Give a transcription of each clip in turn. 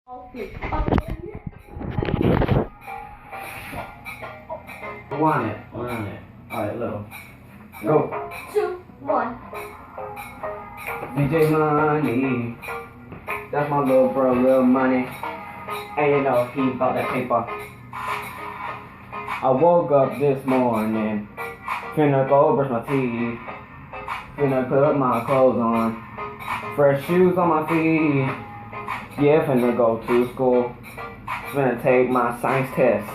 Want it. Alright, look. Go. 2, 1. DJ Money. That's my little bro, Lil Money. And you know, he bought that paper. I woke up this morning. Finna go brush my teeth. Finna put my clothes on. Fresh shoes on my feet. Yeah, finna go to school. Finna take my science test.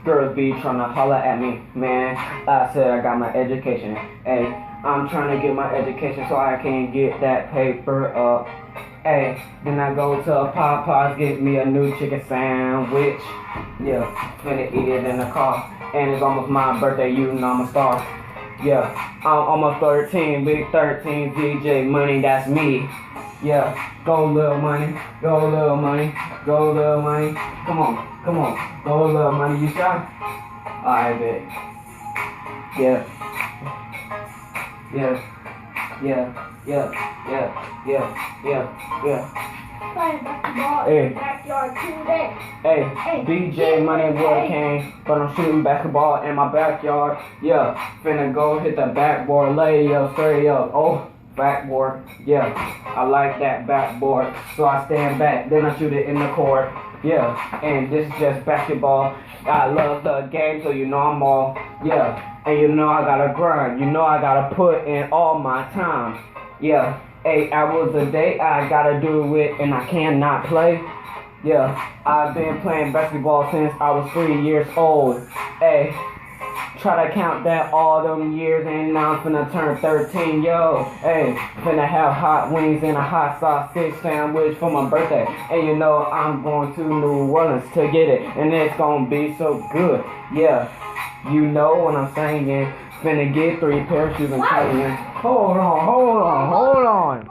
Girls be tryna holler at me, man. I said I got my education. Hey, I'm trying to get my education so I can get that paper up. Hey, then I go to Popeyes, get me a new chicken sandwich. Yeah, finna eat it in the car. And it's almost my birthday, you know I'm a star. Yeah, I'm almost 13, big 13, DJ Money, that's me. Yeah, go Lil Money, go Lil Money, go Lil Money. Come on, go Lil Money, you shy? Alright, bet. Yeah. Playing basketball Hey. in the backyard today. Hey, DJ Money would came, but I'm shooting basketball in my backyard. Yeah, finna go hit the backboard, lay up, straight up. Oh, backboard. Yeah, I like that backboard. So I stand back, then I shoot it in the court. Yeah, and this is just basketball. I love the game, so you know I'm all. Yeah, and you know I gotta grind. You know I gotta put in all my time. Yeah, 8 hours a day, I gotta do it, and I cannot play. Yeah, I've been playing basketball since I was 3 years old. Hey, try to count that all them years, and now I'm finna turn 13, yo. Hey, finna have hot wings and a hot sausage sandwich for my birthday. And you know I'm going to New Orleans to get it, and it's gonna be so good. Yeah, you know what I'm saying. Finna get 3 pair of shoes and playing. Hold on.